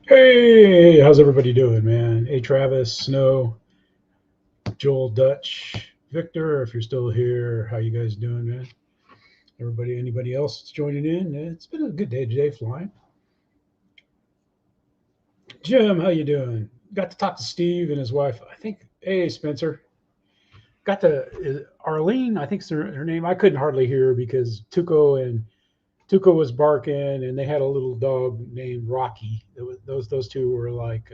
Hey, how's everybody doing, man? Hey, Travis, Snow, Joel, Dutch, Victor, if you're still here, how you guys doing, man? Everybody, anybody else that's joining in? It's been a good day today, flying. Jim, how you doing? Got to talk to Steve and his wife. I think. Hey, Spencer. Got to Arlene. I think's her name. I couldn't hardly hear because Tuco was barking, and they had a little dog named Rocky. Those two were like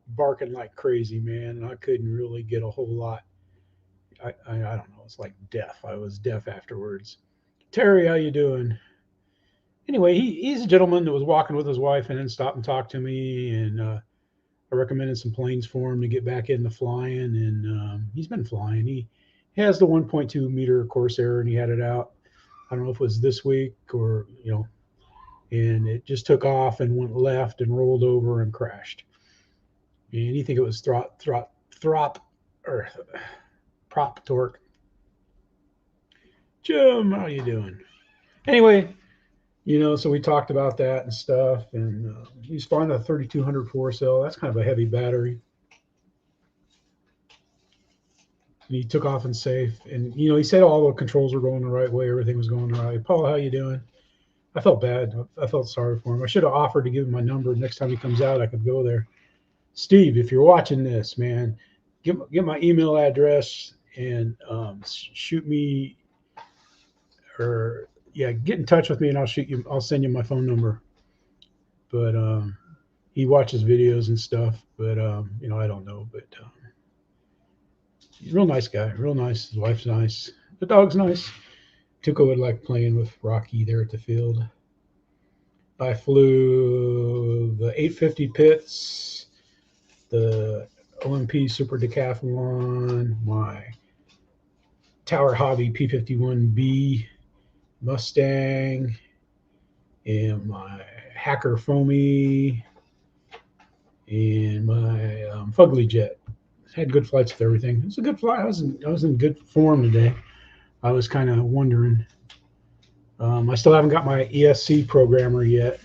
barking like crazy, man. And I couldn't really get a whole lot. I don't know. It's like deaf. I was deaf afterwards. Terry, how you doing? Anyway, he's a gentleman that was walking with his wife and then stopped and talked to me, and I recommended some planes for him to get back into flying, and he's been flying. He has the 1.2 meter Corsair, and he had it out. I don't know if it was this week or and it just took off and went left and rolled over and crashed. And you think it was throp or prop torque. Jim, how you doing? Anyway, so we talked about that and stuff, and he's flying a 3200 four cell. That's kind of a heavy battery. And he took off and safe, and he said all the controls were going the right way, everything was going the right way. Paul, how you doing? I felt bad. I felt sorry for him. I should have offered to give him my number. Next time he comes out, I could go there. Steve, if you're watching this, man, get my email address and shoot me, or yeah, get in touch with me, and I'll send you my phone number. But he watches videos and stuff. But I don't know. But he's a real nice guy, real nice. His wife's nice. The dog's nice. Tuco would like playing with Rocky there at the field. I flew the 850 pits, the OMP Super Decathlon, my Tower Hobby P51B Mustang, and my Hacker Foamy, and my Fugly Jet. Had good flights with everything. It was a good flight. I was in good form today. I was kind of wondering. I still haven't got my ESC programmer yet.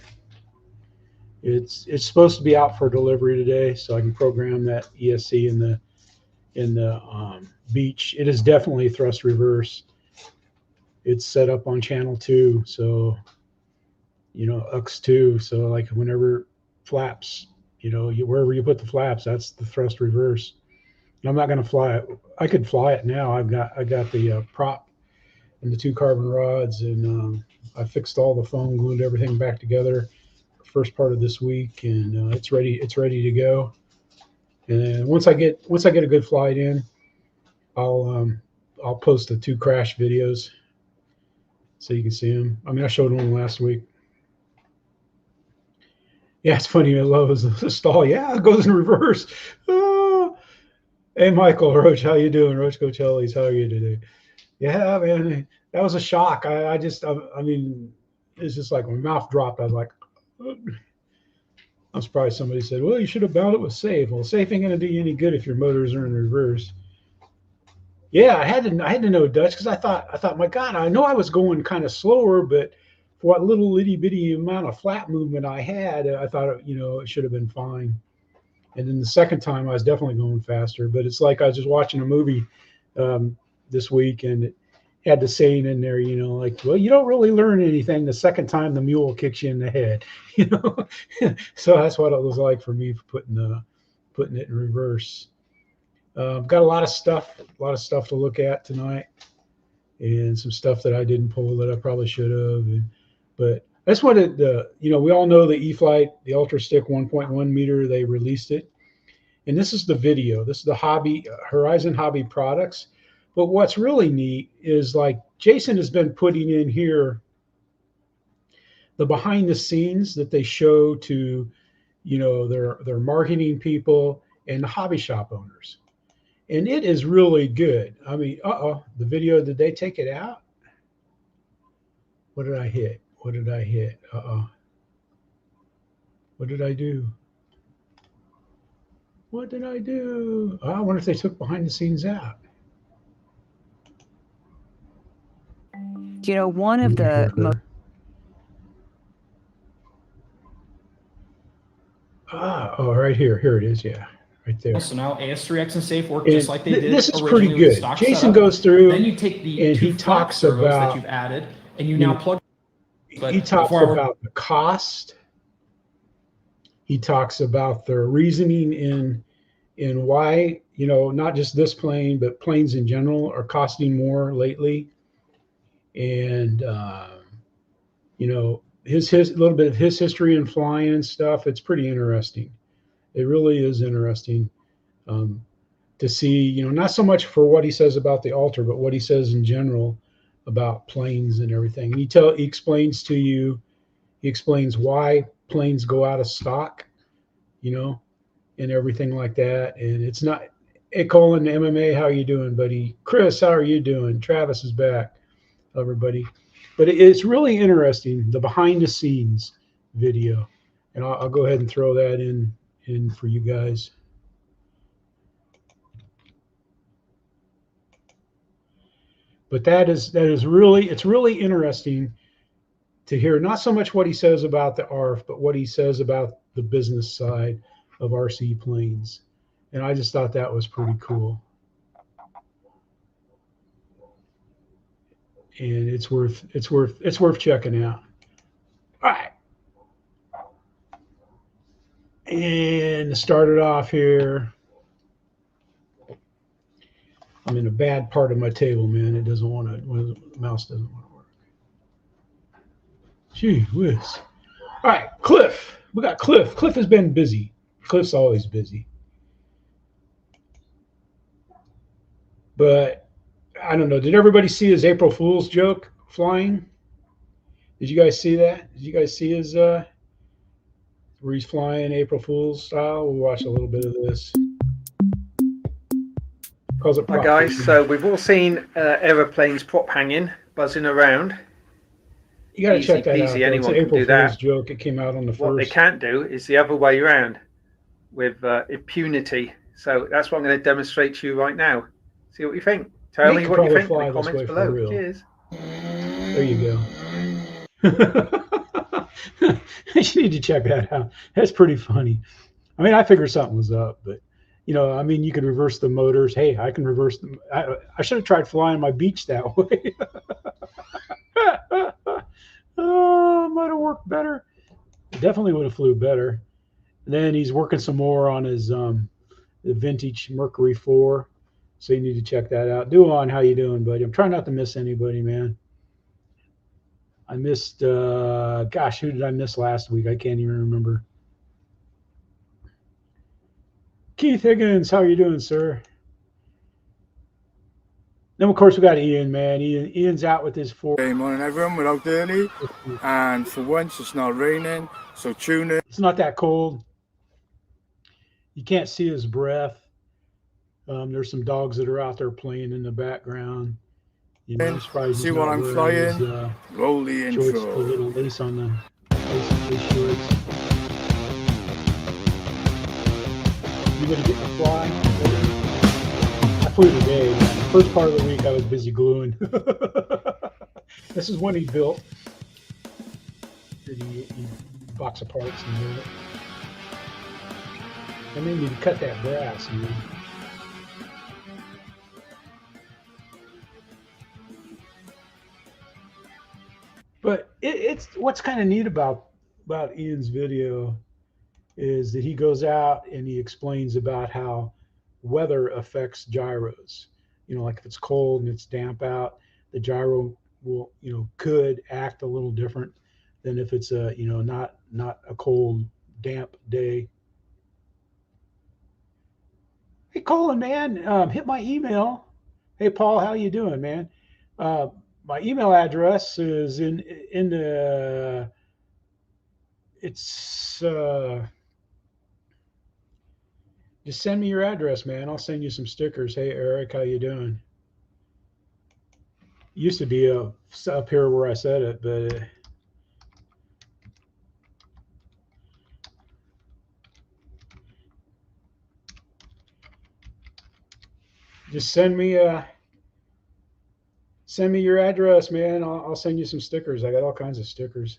It's supposed to be out for delivery today, so I can program that ESC in the beach. It is definitely thrust reverse. It's set up on channel 2, so UX2. So like whenever flaps, wherever you put the flaps, that's the thrust reverse. I'm not going to fly it. I could fly it now. I got the prop and the 2 carbon rods, and I fixed all the foam, glued everything back together. First part of this week, and it's ready. It's ready to go. And then once I get a good flight in, I'll post the 2 crash videos so you can see them. I mean, I showed one last week. Yeah, it's funny. I love the stall. Yeah, it goes in reverse. Oh. Hey, Michael Roach, how you doing? Roach Coachellis, how are you today? Yeah, man, that was a shock. I mean, it's just like my mouth dropped. I was like, I'm surprised somebody said, well, you should have bound it with safe. Well, safe ain't going to do you any good if your motors are in reverse. Yeah, I had to know Dutch because I thought, my God, I know I was going kind of slower, but for what little itty bitty amount of flat movement I had, I thought, it should have been fine. And then the second time, I was definitely going faster. But it's like I was just watching a movie this week, and it had the saying in there, like, well, you don't really learn anything the second time the mule kicks you in the head, So that's what it was like for me for putting it in reverse. Got a lot of stuff to look at tonight, and some stuff that I didn't pull that I probably should have. But I just wanted we all know the E-Flight, the Ultra Stick 1.1 meter, they released it. And this is the video. This is the Horizon Hobby products. But what's really neat is like Jason has been putting in here the behind the scenes that they show to, their marketing people and the hobby shop owners. And it is really good. I mean, the video, did they take it out? What did I hit? What did I hit? What did I do? What did I do? I wonder if they took behind the scenes out. One of the most Oh, right here. Here it is. Yeah, right there. So now AS3X and Safe work And just like they did this is pretty originally with the good. stock Jason setup. goes through Then you take the and two he flex talks servos that about, you've added, and you now plug. he talks about the cost. He talks about the reasoning in why, you know, not just this plane, but planes in general are costing more lately. And, you know, his a little bit of his history in flying and stuff. It's pretty interesting. It really is interesting to see, you know, not so much for what he says about the altar, but what he says in general about planes and everything. And he explains to you, he explains why planes go out of stock, you know, and everything like that. And it's not, hey, Colin, MMA, how you doing, buddy? Chris, how are you doing? Travis is back, everybody. But it's really interesting, the behind the scenes video. And I'll go ahead and throw that in for you guys. But it's really interesting to hear not so much what he says about the ARF, but what he says about the business side of RC planes. And I just thought that was pretty cool. And it's worth checking out. All right. And to start it off here, I'm in a bad part of my table, man. It doesn't want to, the mouse doesn't want to work. Gee whiz. All right, Cliff. We got Cliff. Cliff has been busy. Cliff's always busy. But I don't know. Did everybody see his April Fool's joke flying? Did you guys see that? Did you guys see his where he's flying April Fool's style? We'll watch a little bit of this. Calls it prop Hi guys, fishing. so we've all seen aeroplanes prop hanging, buzzing around. You got to check that out. Anyone It's an can April do Fool's that. joke. It came out on the What they first. can't do is the other way around with impunity. So that's what I'm going to demonstrate to you right now. See what you think. Tell me what you think in the comments below. Cheers. There you go. You need to check that out. That's pretty funny. I mean, I figured something was up, but you know, I mean, you can reverse the motors. Hey, I can reverse them. I should have tried flying my beach that way. Oh, might have worked better. Definitely would have flew better. And then he's working some more on his the vintage Mercury 4. So you need to check that out. Duan, how you doing, buddy? I'm trying not to miss anybody, man. I missed, gosh, who did I miss last week? I can't even remember. Keith Higgins, how are you doing, sir? Then, of course, we got Ian, man. Ian's out with his 4. Good morning, everyone. We're out early, and for once, it's not raining, so tune in. It's not that cold. You can't see his breath. There's some dogs that are out there playing in the background. You know, see what I'm flying. Roll the intro. Shorts, a little lace on the shorts. You gonna get the fly? I flew today. Man. The first part of the week, I was busy gluing. This is when he built. He box of parts and built it. And then you cut that brass, man. But it's what's kind of neat about Ian's video is that he goes out and he explains about how weather affects gyros. You know, like if it's cold and it's damp out, the gyro will, you know, could act a little different than if it's a, you know, not a cold, damp day. Hey, Colin, man, hit my email. Hey, Paul, how you doing, man? My email address is in the. It's just send me your address, man. I'll send you some stickers. Hey, Eric, how you doing? Used to be up here where I said it, but. Just send me your address, man. I'll send you some stickers. I got all kinds of stickers.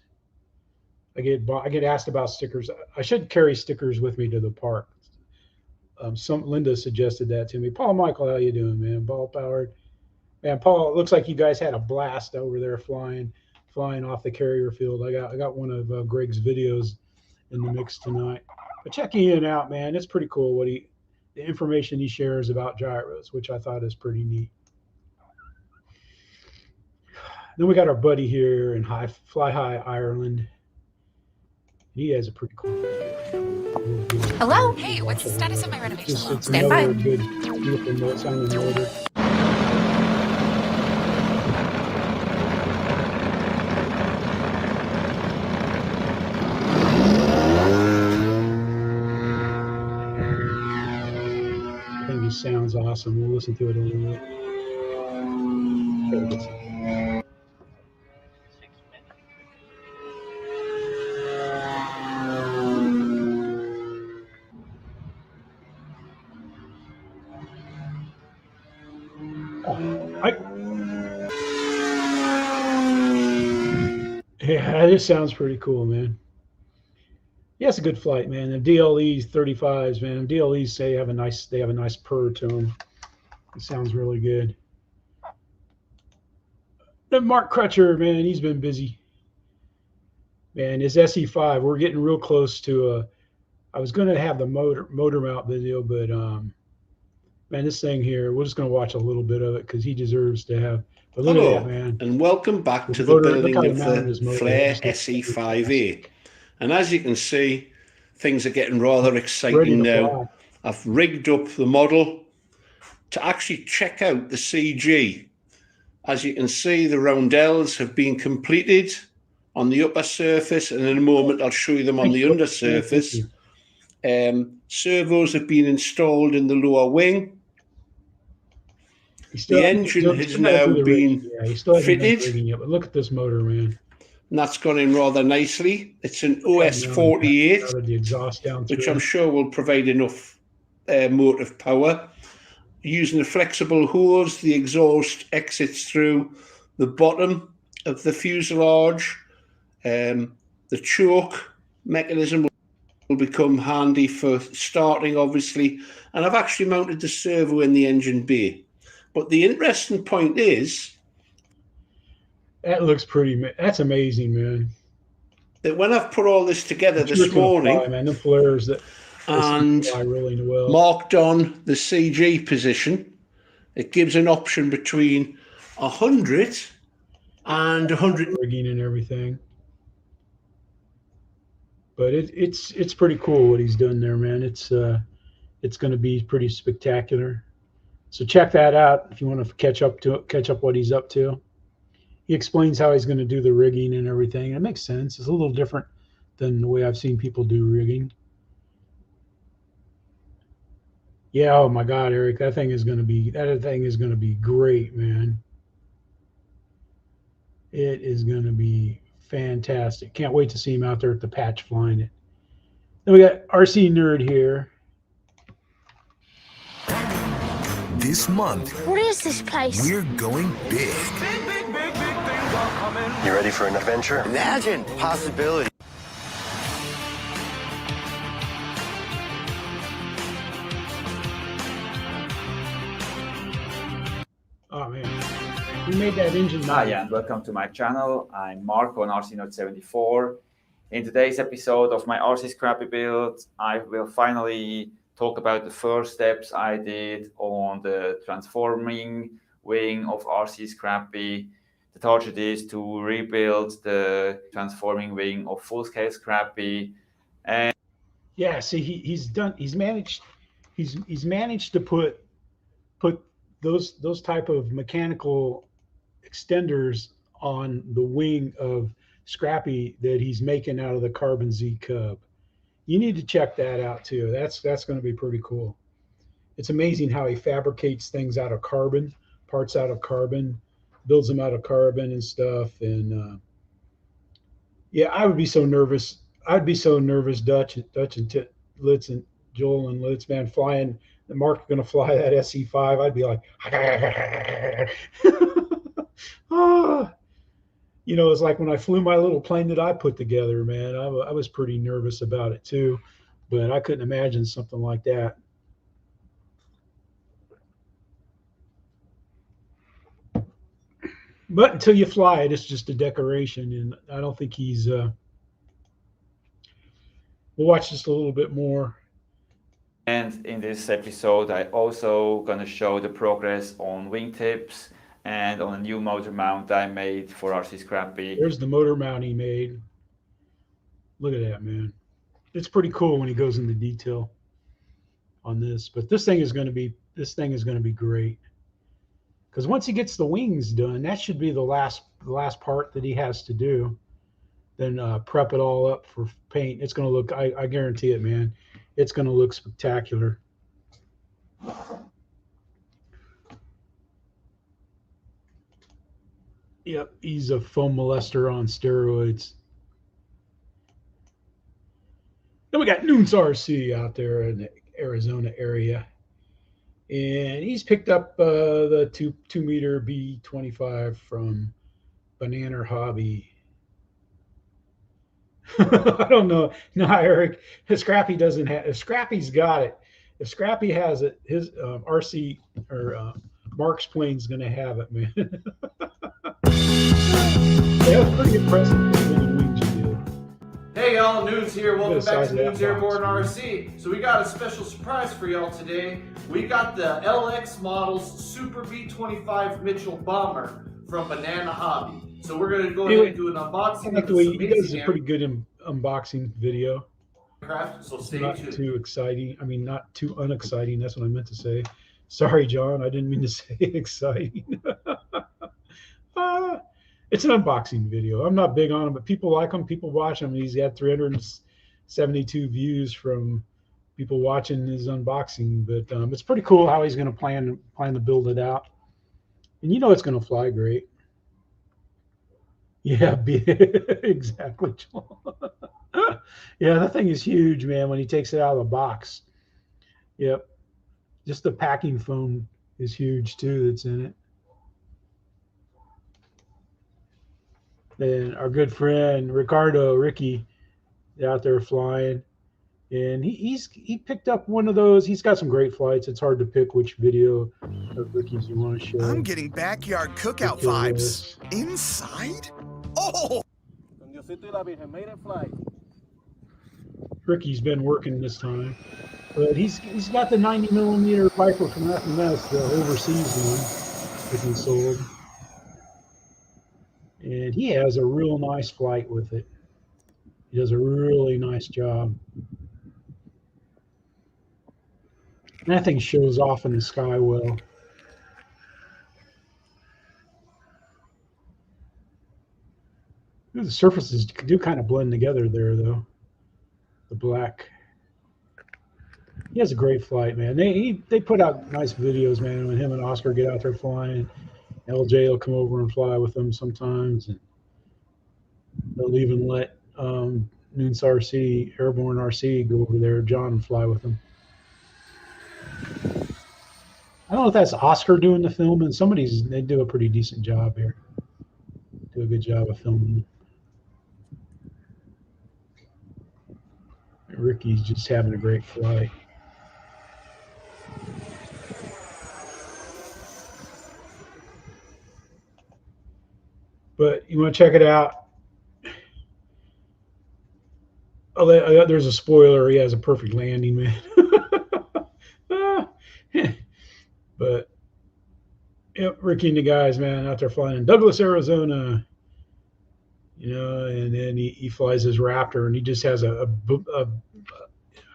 I get asked about stickers. I should carry stickers with me to the park. Linda suggested that to me. Paul Michael, how you doing, man? Ball powered. Man, Paul, it looks like you guys had a blast over there flying off the carrier field. I got one of Greg's videos in the mix tonight. But check Ian out, man. It's pretty cool the information he shares about gyros, which I thought is pretty neat. Then we got our buddy here in Fly High, Ireland. He has a pretty cool video. Hello? Hey, what's the status of my renovation? It's Stand by. another good, beautiful note sounding motor. I think it sounds awesome. We'll listen to it a little bit. Yeah, this sounds pretty cool, man. Yeah, it's a good flight, man. The DLE 35s, man. DLEs say they have a nice purr to them. It sounds really good. Then Mark Crutcher, man, he's been busy. Man, his SE5, we're getting real close to I was going to have the motor mount video, but man, this thing here, we're just going to watch a little bit of it because he deserves to have. But look Hello, at that, man. and welcome back to the building of the Flair SE5A. And as you can see, things are getting rather exciting now. I've rigged up the model to actually check out the CG. As you can see, the roundels have been completed on the upper surface, and in a moment I'll show you them on the undersurface. Servos have been installed in the lower wing. The engine has now been fitted. But look at this motor, man. And that's gone in rather nicely. It's an OS48, the exhaust down which I'm sure will provide enough motive power. Using a flexible hose, the exhaust exits through the bottom of the fuselage. The choke mechanism will become handy for starting, obviously. And I've actually mounted the servo in the engine bay. But the interesting point is... That looks pretty... That's amazing, man. That when I've put all this together this morning... Fly, man. The flares that... And really well. Marked on the CG position, it gives an option between 100 and 100... Rigging and everything. But it's pretty cool what he's done there, man. It's going to be pretty spectacular. So check that out if you want to catch up what he's up to. He explains how he's going to do the rigging and everything. It makes sense. It's a little different than the way I've seen people do rigging. Yeah, oh my God, Eric, that thing is going to be great, man. It is going to be fantastic. Can't wait to see him out there at the patch flying it. Then we got RC Nerd here. This month, what is this place? We're going big. You ready for an adventure? Imagine possibility. Oh man, we made that engine. Hi, and welcome to my channel. I'm Marco on RC Note 74. In today's episode of my RC Scrappy build, I will finally talk about the first steps I did on the transforming wing of RC Scrappy. The target is to rebuild the transforming wing of full-scale Scrappy. And yeah, see, he's managed to put those type of mechanical extenders on the wing of Scrappy that he's making out of the Carbon Z Cub. You need to check that out too. That's going to be pretty cool. It's amazing how he fabricates things out of carbon, parts out of carbon, builds them out of carbon and stuff. And yeah, I would be so nervous. I'd be so nervous, Dutch and Litz and Joel and Litz, man, flying. The Mark's going to fly that SE5. I'd be like, oh. you know, it's like when I flew my little plane that I put together, man, I was pretty nervous about it too, but I couldn't imagine something like that. But until you fly it, it's just a decoration, and I don't think he's. We'll watch just a little bit more. And in this episode, I also gonna show the progress on wingtips and on a new motor mount I made for RC Scrappy. There's the motor mount he made. Look at that, man. It's pretty cool when he goes into detail on this. But this thing is going to be great. Because once he gets the wings done, that should be the last part that he has to do. Then prep it all up for paint. It's going to look, I guarantee it, man. It's going to look spectacular. Yep, he's a foam molester on steroids. Then we got Noonz RC out there in the Arizona area. And he's picked up the 2 meter B25 from Banana Hobby. I don't know. No, Eric, Scrappy doesn't have. If Scrappy's got it, if Scrappy has it, his RC or Mark's plane's going to have it, man. That was pretty impressive. Hey y'all, Noonz here. Welcome back to Noonz Airborne RC. So we got a special surprise for y'all today. We got the LX Models Super B25 Mitchell Bomber from Banana Hobby. So we're going to go ahead and do an unboxing of this he does a pretty good unboxing video. So stay not tuned. Too exciting. I mean, not too unexciting. That's what I meant to say. Sorry, John. I didn't mean to say exciting. It's an unboxing video. I'm not big on him, but people like him. People watch him. He's got 372 views from people watching his unboxing. But it's pretty cool how he's going to plan to build it out. And you know it's going to fly great. Yeah, exactly. Yeah, that thing is huge, man, when he takes it out of the box. Yep. Just the packing foam is huge, too, that's in it. And our good friend Ricky, out there flying, and he picked up one of those. He's got some great flights. It's hard to pick which video of Ricky's you want to show. I'm getting backyard cookout vibes. Inside? Oh! Ricky's been working this time, but he's got the 90mm Viper from FMS, the overseas one that he sold. And he has a real nice flight with it. He does a really nice job. And that thing shows off in the sky well. The surfaces do kind of blend together there, though. The black. He has a great flight, man. They put out nice videos, man, when him and Oscar get out there flying. LJ will come over and fly with them sometimes, and they'll even let Noonz RC, Airborne RC, go over there, John, and fly with them. I don't know if that's Oscar doing the filming. They do a pretty decent job here. Do a good job of filming. Ricky's just having a great flight. But you want to check it out. Oh, there's a spoiler. He has a perfect landing, man. But yep, Ricky and the guys, man, out there flying in Douglas, Arizona. You know, and then he flies his Raptor, and he just has I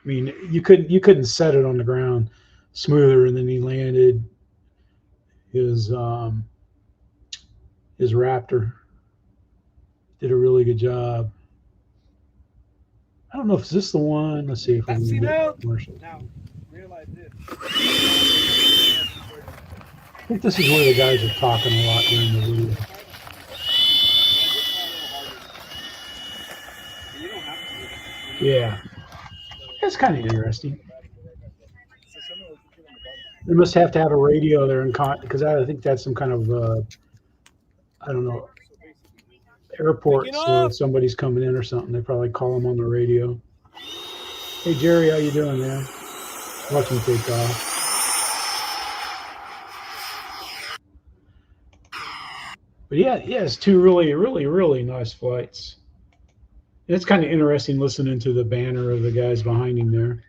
mean, you couldn't set it on the ground smoother. And then he landed his Raptor. Did a really good job. I don't know if this is the one. Let's see if we can get commercial. Now, realize this. I think this is where the guys are talking a lot during the video. Yeah, that's kind of interesting. They must have to have a radio there because I think that's some kind of I don't know. airport, so if somebody's coming in or something, they probably call them on the radio. Hey Jerry, how you doing, man? Watch him take off. But yeah, it's two really nice flights. And it's kind of interesting listening to the banner of the guys behind him there.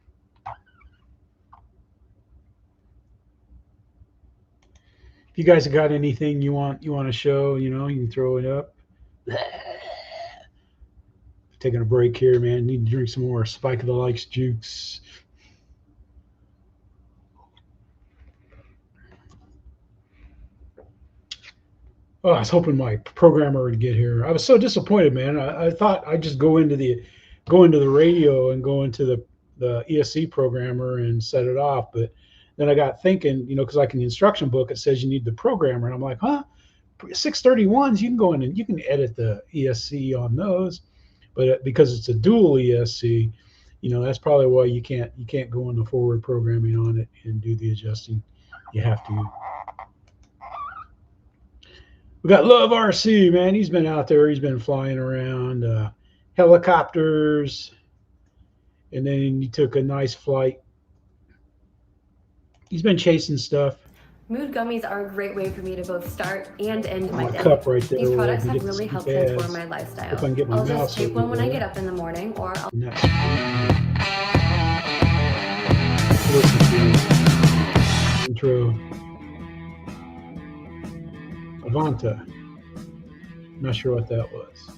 If you guys have got anything you want to show, you can throw it up. Taking a break here, man. Need to drink some more Spike of the Likes juice. Oh, I was hoping my programmer would get here. I was so disappointed, man. I thought I'd just go into the radio and go into the ESC programmer and set it off, but then I got thinking, because like in the instruction book it says you need the programmer, and I'm like, 631s, you can go in and you can edit the ESC on those, but because it's a dual ESC, that's probably why you can't go into forward programming on it and do the adjusting. You have to. We got Love RC, man. He's been out there. He's been flying around helicopters, and then he took a nice flight. He's been chasing stuff. Mood gummies are a great way for me to both start and end my day. Cup right there. These products have really helped transform my lifestyle. If I can get my I'll mouse just take one when I get up in the morning, or I'll... Intro. Avata. Not sure what that was.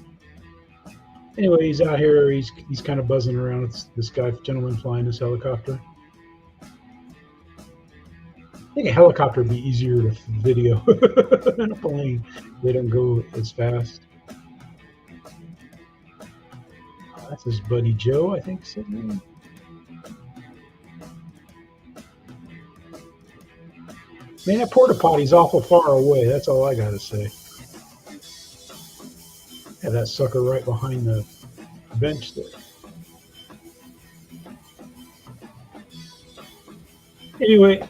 Anyway, he's out here. He's kind of buzzing around. It's this gentleman flying this helicopter. I think a helicopter would be easier to video than a plane. They don't go as fast. That's his buddy Joe, I think. Man, that porta potty's awful far away. That's all I gotta say. Have that sucker right behind the bench there. Anyway,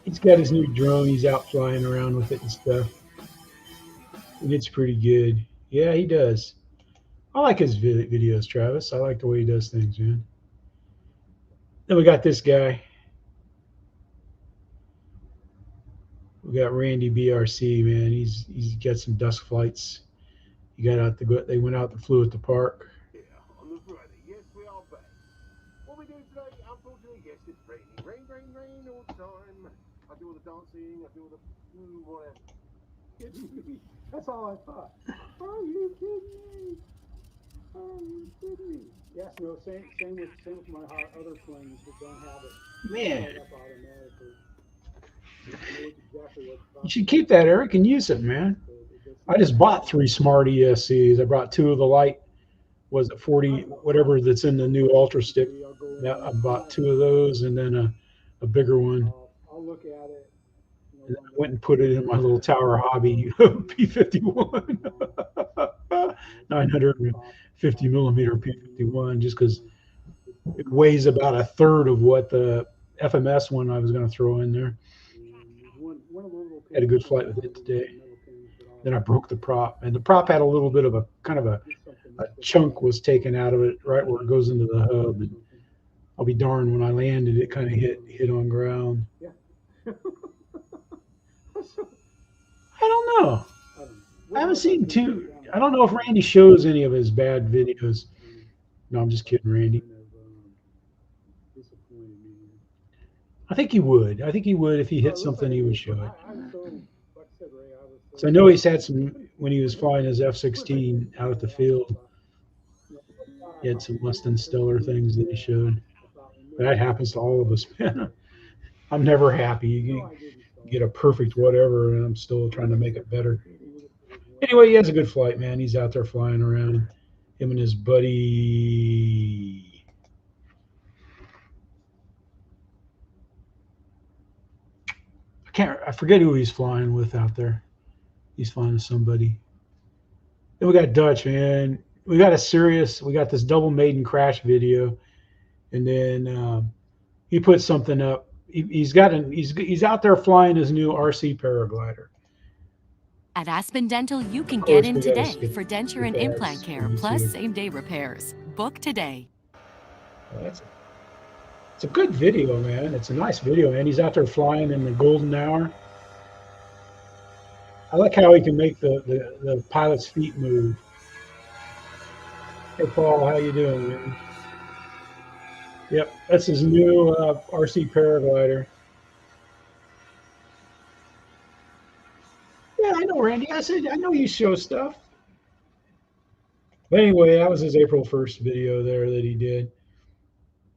he's got his new drone. He's out flying around with it and stuff. And it's pretty good. Yeah, he does. I like his videos, Travis. I like the way he does things, man. Then we got this guy. We got RandyB RC, man. He's got some dusk flights. He got out they went out and flew at the park. Yeah, on the Friday. Yes, we are back. What we do today, unfortunately, yes, it's raining. Rain all the time. I do all the dancing, I do all the whatever. That's all I thought. Are you kidding me? Are you kidding me? Yes, no, same with my other planes that don't have it. Man. Up automatically. You should keep that, Eric, and use it, man. I just bought 3 smart ESCs. I brought 2 of the light, was it 40, whatever that's in the new Ultra Stick. I bought 2 of those and then a bigger one. I'll look at it. And then I went and put it in my little Tower Hobby P51. 950 millimeter P51, just because it weighs about a third of what the FMS one I was going to throw in there. Had a good flight with it today. Then I broke the prop, and the prop had a little bit of a kind of a chunk was taken out of it right where it goes into the hub. And I'll be darned, when I landed, it kind of hit on ground. I don't know. I haven't seen I don't know if Randy shows any of his bad videos. No, I'm just kidding, Randy. I think he would. I think he would if he hit something. He would show it. So I know he's had some when he was flying his F-16 out at the field. He had some less than stellar things that he showed. But that happens to all of us, man. I'm never happy. You get a perfect whatever, and I'm still trying to make it better. Anyway, he has a good flight, man. He's out there flying around. Him and his buddy. I forget who he's flying with out there. He's flying with somebody. Then we got Dutch, man. We got this double Maiden crash video, and then he put something up. He's out there flying his new RC paraglider, At Aspen Dental, you can Of get course, in we gotta today skip for denture and ads implant care, when you plus see it. same-day repairs. Book today. Well, it's a good video, man. It's a nice video, man. He's out there flying in the golden hour. I like how he can make the pilot's feet move. Hey, Paul, how you doing, man? Yep, that's his new RC paraglider. Yeah, I know, Randy. I said, I know you show stuff. But anyway, that was his April 1st video there that he did.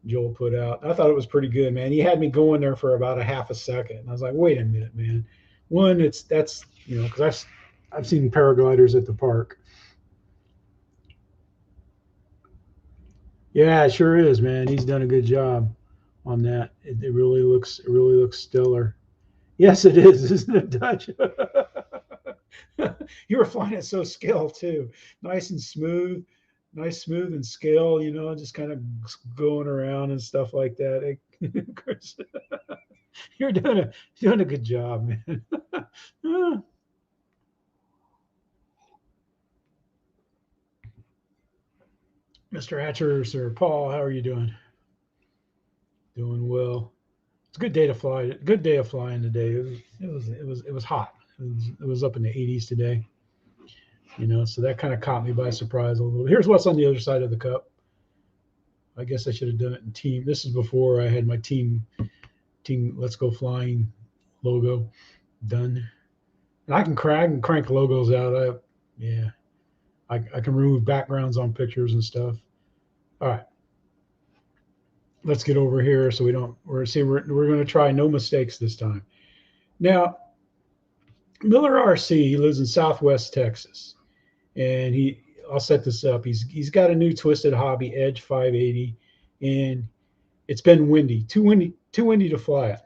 Joel put out. I thought it was pretty good, man. He had me going there for about a half a second. And I was like, wait a minute, man. One, that's you know, because I've seen paragliders at the park. Yeah, it sure is, man. He's done a good job on that. It really looks stellar. Yes, it is, isn't it, Dutch? You were flying it so scale too, nice and smooth, smooth and scale. You know, just kind of going around and stuff like that. Chris, you're doing a good job, man. Mr. Hatcher, Sir Paul, how are you doing? Doing well. It's a good day to fly. Good day of flying today. It was hot. It was up in the 80s today. You know, so that kind of caught me by surprise a little. Here's what's on the other side of the cup. I guess I should have done it in team. This is before I had my team Let's Go Flying logo done. And I can crank logos out. I can remove backgrounds on pictures and stuff. All right. Let's get over here so we're going to try no mistakes this time. Now, Miller RC, he lives in Southwest Texas, and I'll set this up. He's got a new Twisted Hobby Edge 580, and it's been windy, too windy to fly it.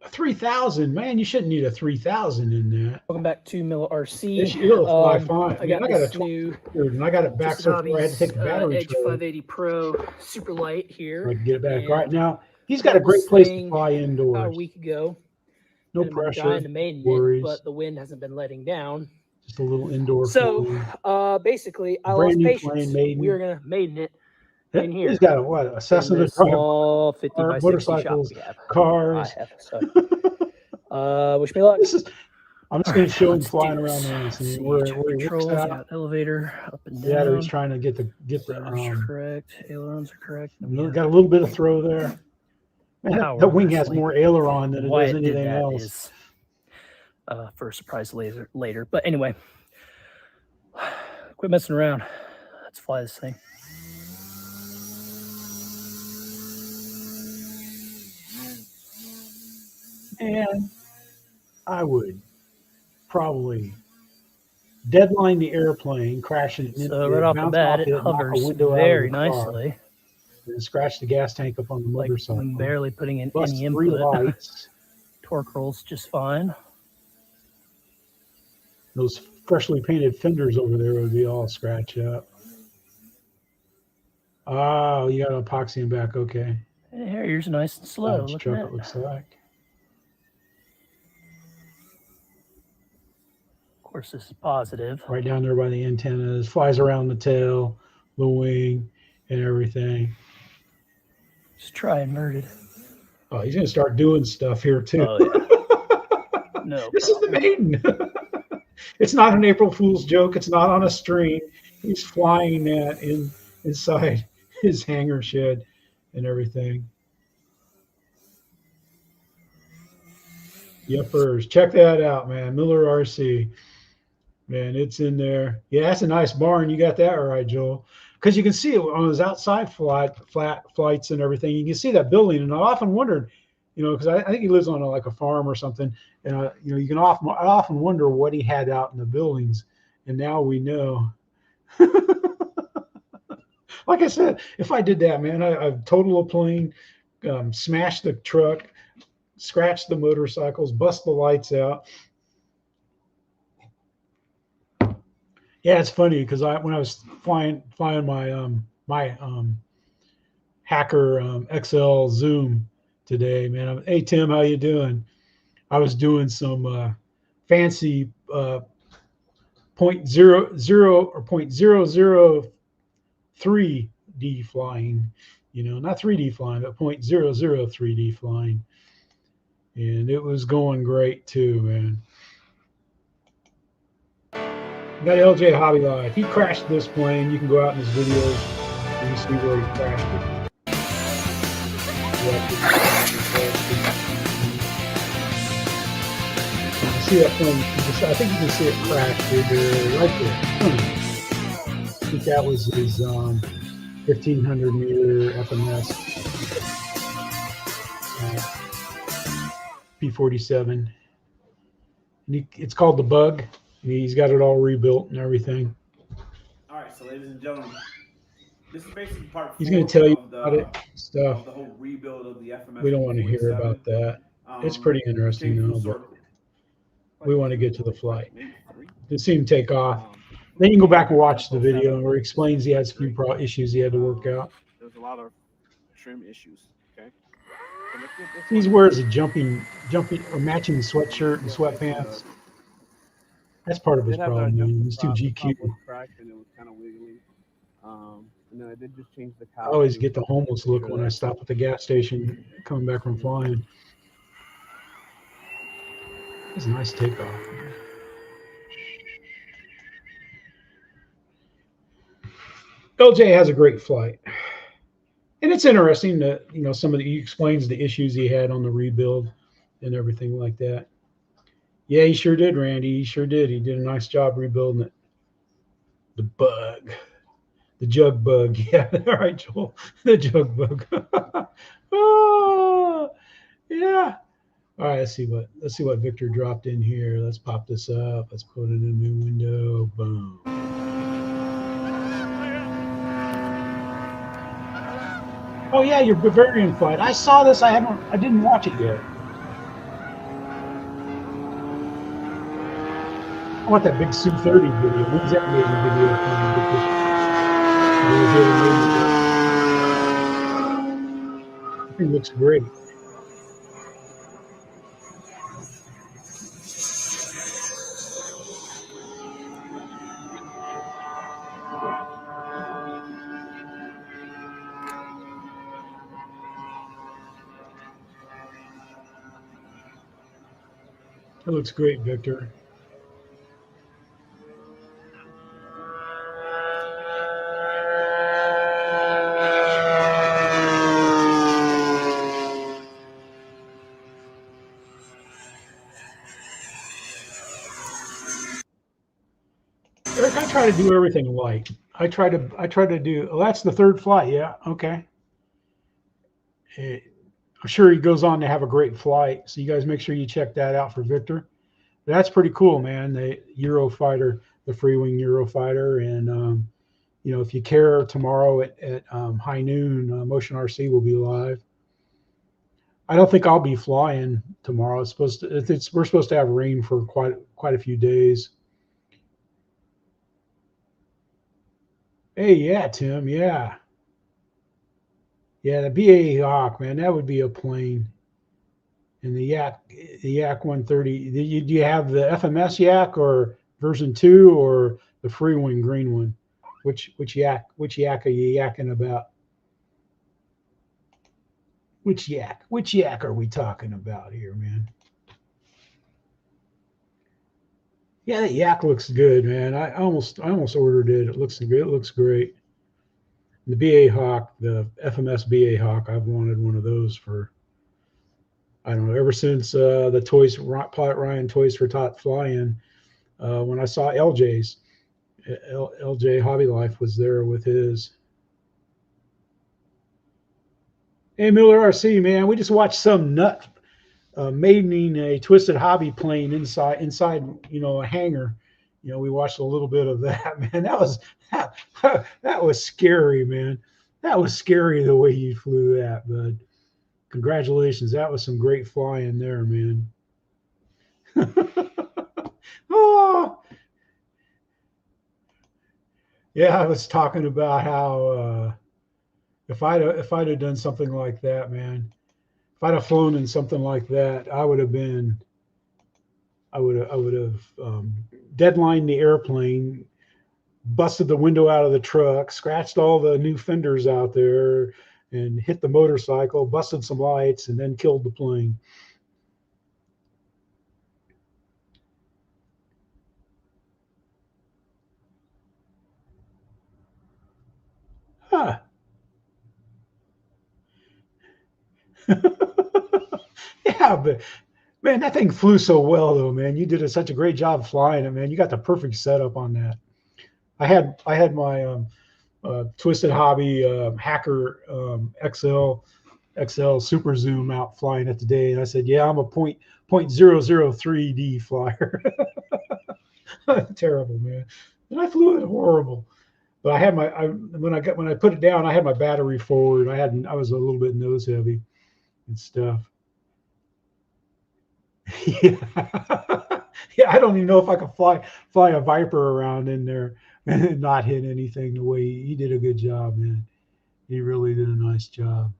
3,000, man, you shouldn't need a 3,000 in that. Welcome back to Miller RC. It'll fly fine. I got a new, and I got it back so far I had to take the battery. Edge 580 Pro super light here. So I can get it back right now. He's got a great place to fly indoors. About a week ago. No pressure. Dying to Maiden worries. But the wind hasn't been letting down. Just a little indoor. So basically, I lost patience. We were gonna Maiden it in here. He's got a Cessna small 50 by 60 motorcycles, cars. I have, so. Wish me luck. I'm just going to show him flying around there and see where he controls, elevator up and down. Yeah, he's trying to get the correct. Ailerons are correct. Got a little bit of throw there. Man, that wing has more aileron than it does anything else. For a surprise later. But anyway, quit messing around. Let's fly this thing. And I would probably deadline the airplane, crash it. So right off the bat, it hovers very nicely. And scratch the gas tank up on the motorcycle. I'm barely putting in Plus any 3 input. lights. Torque rolls just fine. Those freshly painted fenders over there would be all scratched up. Oh, you got epoxy in back. Okay. Hey, here's nice and slow. Look at that. It looks like. Of course, this is positive. Right down there by the antennas, flies around the tail, the wing, and everything. Just try inverted. Oh, he's going to start doing stuff here too. Oh, yeah. No. This is the Maiden. It's not an April Fool's joke. It's not on a string. He's flying that inside his hangar shed and everything. Yepers. Check that out, man. Miller RC. Man, it's in there. Yeah, that's a nice barn. You got that right, Joel. Because you can see it on his outside flights and everything. You can see that building. And I often wondered, because I think he lives on a farm or something. And, you can I often wonder what he had out in the buildings. And now we know. Like I said, if I did that, man, I'd total a plane, smash the truck, scratch the motorcycles, bust the lights out. Yeah, it's funny because when I was flying my Hacker XL Zoom today, man. Hey Tim, how you doing? I was doing some fancy 0.00 or 0.003D flying, not 3D flying, but 0.003D flying. And it was going great too, man. We got LJ Hobby Life. He crashed this plane. You can go out in his videos and you see where he crashed it. See that plane? I think you can see it crash right there. I think that was his 1,500 meter FMS P-47. And it's called the Bug. He's got it all rebuilt and everything. All right, so ladies and gentlemen, this is basically part 4. He's going to tell you about it stuff. Of the whole rebuild of the FMS. We don't want to hear about that. It's pretty interesting, though. But we want to get to the flight. To see him take off. Then you can go back and watch the video where he explains he has a few issues he had to work out. There's a lot of trim issues. Okay. He wears a jumping or matching sweatshirt and sweatpants. That's part of his problem, man. He's too GQ. And it was kind of wiggly. And then I did just change the I always get the homeless look when I stop at the gas station coming back from flying. It's a nice takeoff. LJ has a great flight. And it's interesting that, he explains the issues he had on the rebuild and everything like that. Yeah, he sure did, Randy. He sure did. He did a nice job rebuilding it. The Bug. The Jug Bug. Yeah, all right, Joel. The Jug Bug. Oh, yeah. All right, let's see what Victor dropped in here. Let's pop this up. Let's put it in a new window. Boom. Oh yeah, your Bavarian flight. I saw this. I didn't watch it yet. I want that big Su-30 video. When's that Maiden video? It looks great. It looks great, Victor. Eric, I try to do everything light. I try to do. Well, that's the third flight. Yeah. Okay. I'm sure he goes on to have a great flight. So you guys make sure you check that out for Victor. That's pretty cool, man. The Eurofighter, the Freewing Eurofighter. And, if you care, tomorrow at high noon, Motion RC will be live. I don't think I'll be flying tomorrow. We're supposed to have rain for quite a few days. Hey, yeah, Tim. Yeah. Yeah, the BA Hawk, man, that would be a plane. And the Yak 130. Do you have the FMS Yak or version 2 or the Freewing green one? Which Yak are you yakking about? Which Yak are we talking about here, man? Yeah, that Yak looks good, man. I almost ordered it. It looks good. It looks great. The BA Hawk, the FMS BA Hawk, I've wanted one of those for, I don't know, ever since the toys, Pilot Ryan Toys for Tot Fly-In, when I saw LJ's, LJ Hobby Life was there with his. Hey, Miller RC, man, we just watched some nut maidening a Twisted Hobby plane inside, a hangar. We watched a little bit of that, man. That was scary, man. That was scary the way you flew that, bud. Congratulations. That was some great flying there, man. Oh. Yeah, I was talking about how if I'd have done something like that, man, if I'd have flown in something like that, I would have been I would have deadlined the airplane, busted the window out of the truck, scratched all the new fenders out there, and hit the motorcycle, busted some lights, and then killed the plane. Huh. Yeah, but man, that thing flew so well, though, man. You did such a great job flying it, man. You got the perfect setup on that. I had my Twisted Hobby Hacker XL Super Zoom out flying it today, and I said, "Yeah, I'm a .003D flyer." Terrible, man. And I flew it horrible. But I had when I put it down, I had my battery forward. I was a little bit nose heavy and stuff. Yeah. Yeah, I don't even know if I could fly a Viper around in there and not hit anything. The way he did a good job, man. He really did a nice job.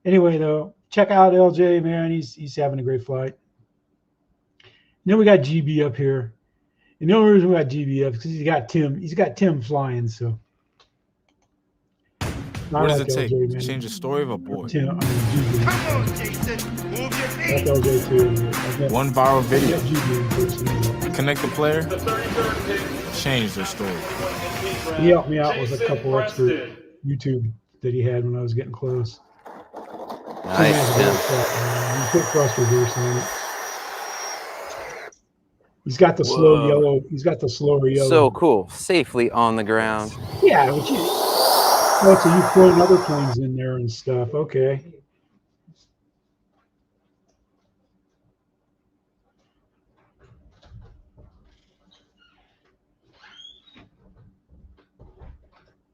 Anyway, though, check out LJ, man. He's having a great flight. And then we got GB up here. And the only reason we got GB up is because he's got Tim flying, so. What does it take to change the story of a boy? Tim, GB. Come on, Jason. Move your feet. That's LJ too. One viral video. Connect the player. Change their story. He helped me out with a couple extra YouTube that he had when I was getting close. Nice, Tim. He put thrust reverse on it. He's got the slow yellow. He's got the slower yellow. So cool. Safely on the ground. Yeah, but so you floating other planes in there and stuff. Okay.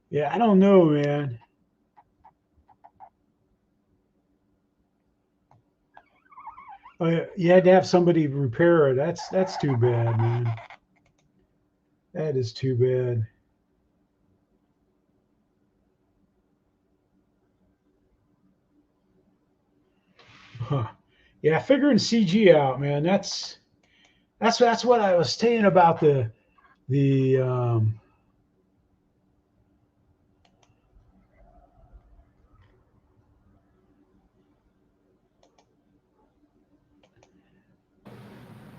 Yeah, I don't know, man. You had to have somebody repair it. That's too bad, man. That is too bad. Huh. Yeah, figuring CG out, man. That's what I was saying about the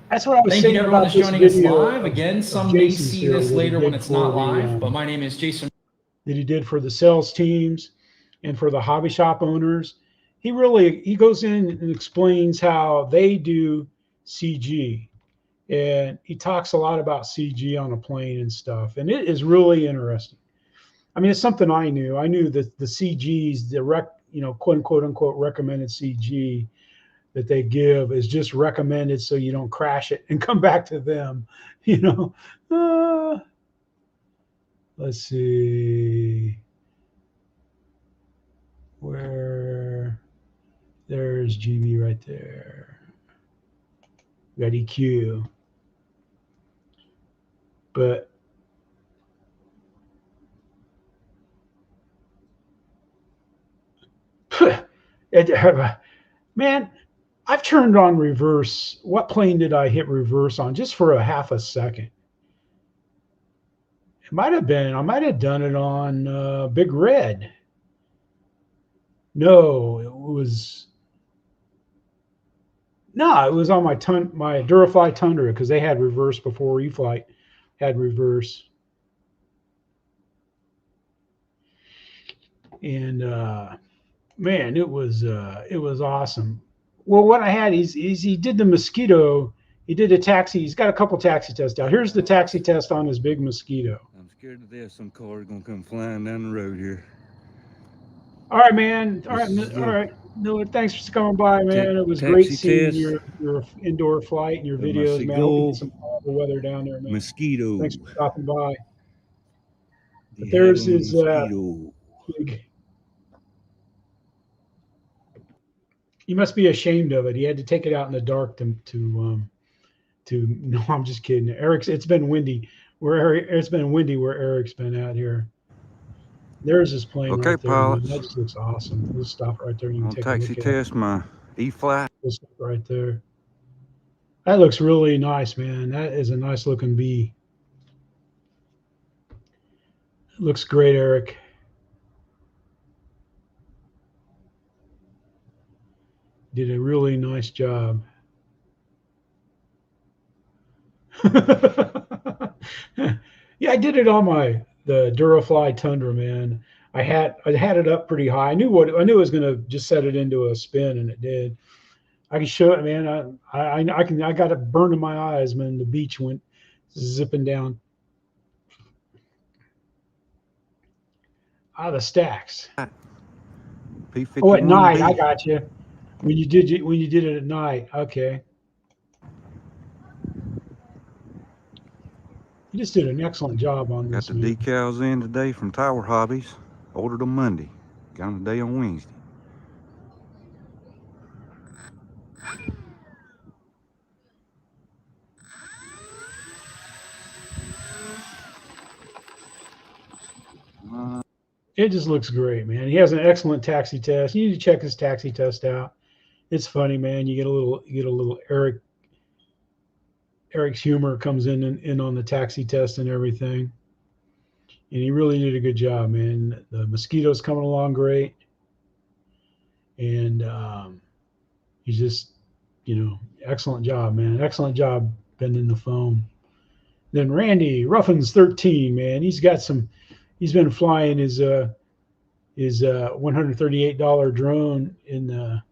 That's what I was saying. Thank you to everyone that's joining us live. Again, some may see this later when it's not live, but my name is Jason. That he did for the sales teams and for the hobby shop owners. He goes in and explains how they do CG. And he talks a lot about CG on a plane and stuff. And it is really interesting. I mean, it's something I knew. I knew that the CGs, quote unquote recommended CG that they give is just recommended so you don't crash it and come back to them, Let's see. There's GB right there. We got EQ. But man, I've turned on reverse. What plane did I hit reverse on just for a half a second? It might have been, I might have done it on Big Red. No, it was on my Durafly Tundra because they had reverse before E-Flight had reverse. And man, it was awesome. Well, what I had is he did the Mosquito. He did a taxi. He's got a couple taxi tests out. Here's the taxi test on his big Mosquito. I'm scared to death some car is gonna come flying down the road here. All right, man. All right. No, thanks for coming by, man. It was great seeing your indoor flight and your videos, man. Hope you get some weather down there, man. Mosquito. Thanks for stopping by. But there's his big. You must be ashamed of it. He had to take it out in the dark to no, I'm just kidding. It's been windy where Eric's been out here. There's his plane. Okay, right there, pilots. That just looks awesome. We'll stop right there. You can I'll take taxi a look test my E-Fly. We'll stop right there. That looks really nice, man. That is a nice looking bee. Looks great, Eric. Did a really nice job. Yeah, I did it on the Durafly Tundra, man. I had it up pretty high. I knew it was gonna just set it into a spin, and it did. I can show it, man. I got it burned in my eyes, man. The beach went zipping down. The stacks. Oh, at night. I got you. When you did it at night. Okay. You just did an excellent job on this. Got the decals in today from Tower Hobbies. Ordered them Monday. Got them today on Wednesday. It just looks great, man. He has an excellent taxi test. You need to check his taxi test out. It's funny, man. You get a little Eric's humor comes in on the taxi test and everything. And he really did a good job, man. The Mosquito's coming along great. And he's just, excellent job, man. Excellent job bending the foam. Then Randy, Ruffins 13, man. He's been flying his $138 drone in the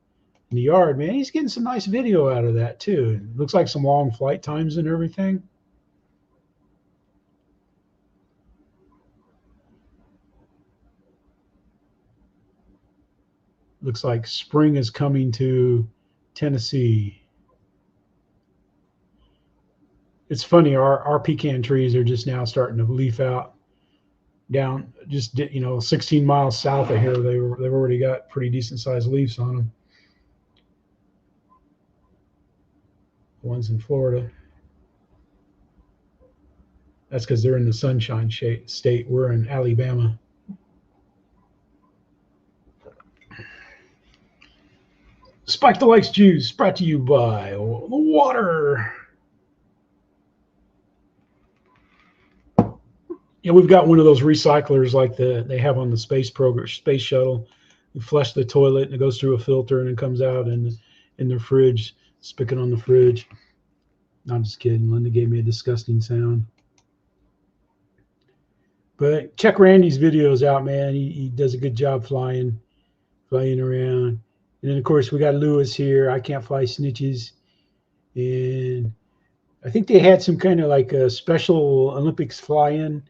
yard, man. He's getting some nice video out of that too. It looks like some long flight times and everything. Looks like spring is coming to Tennessee. It's funny, our pecan trees are just now starting to leaf out. Down just 16 miles south of here, they've already got pretty decent sized leaves on them. The ones in Florida. That's because they're in the sunshine state. We're in Alabama. Spike the Lakes Juice, brought to you by the water. Yeah, we've got one of those recyclers like they have on the space shuttle. You flush the toilet and it goes through a filter and it comes out in the fridge, spigot on the fridge. No, I'm just kidding. Linda gave me a disgusting sound. But check Randy's videos out, man. He does a good job flying around. And then of course we got Lewis here. I Can't Fly Snitches, and I think they had some kind of like a special Olympics fly-in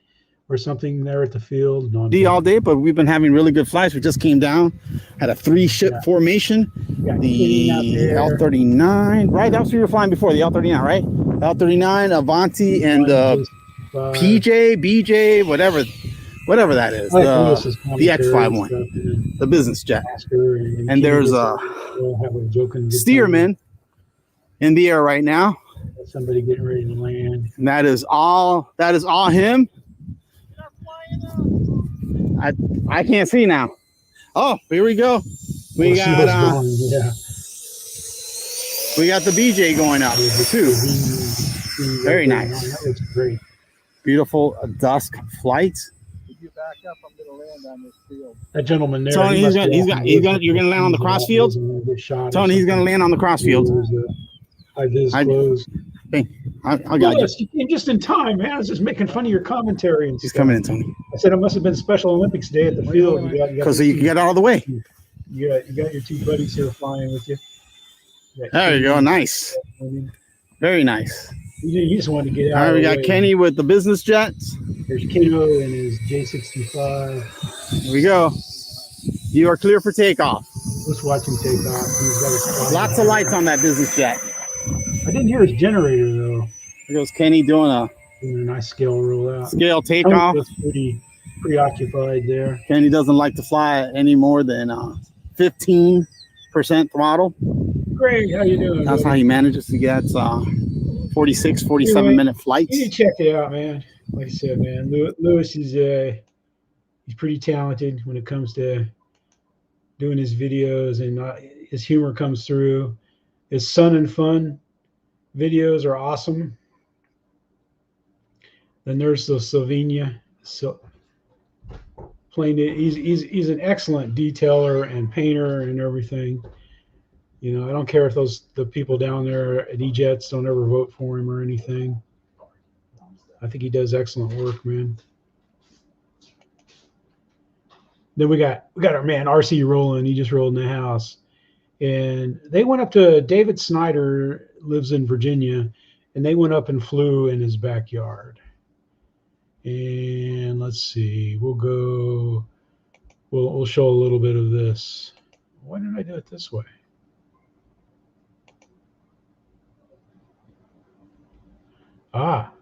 or something there at the field. All day, but we've been having really good flights. We just came down, had a 3-ship formation. The L39, right? That's what you were flying before, the L39, right? L39, Avanti, and PJ, BJ, whatever that is. The Xfly one, the business jet. And there's a Steerman in the air right now. Somebody getting ready to land. And that is all him. I can't see now. Oh, here we go. We got the BJ going up too. Very nice. That looks great. Beautiful dusk flight. If you back up, I'm going to land on this field. That gentleman there. Tony, you're going to land on the crossfield. Tony, he's going to land on the crossfield. Hey, I got you. You came just in time, man. I was just making fun of your commentary. And He's coming in, Tony. I said it must have been Special Olympics Day at the field. Because you get out of the way. You got your two buddies here flying with you. There you go. Nice. Very nice. You just wanted to get out. All right, we got Kenny with the business jets. There's Kino and his J65. Here we go. You are clear for takeoff. Let's watch him take off. Lots of lights on that business jet. I didn't hear his generator though. Here goes Kenny doing a nice scale rollout. Scale takeoff. Pretty preoccupied there. Kenny doesn't like to fly any more than 15% throttle. Great, how you doing? That's how he manages to get 46, 47-minute flights. You need to check it out, man. Like I said, man, Lewis is he's pretty talented when it comes to doing his videos, and his humor comes through. It's sun and fun, videos are awesome. Then there's the Slovenia. So playing it, he's an excellent detailer and painter and everything. You know, I don't care if the people down there at E-Jets don't ever vote for him or anything. I think he does excellent work, man. Then we got our man RC rolling. He just rolled in the house, and they went up to David Snyder, lives in Virginia, and they went up and flew in his backyard. And let's see, we'll show a little bit of this. Why did I do it this way? Ah.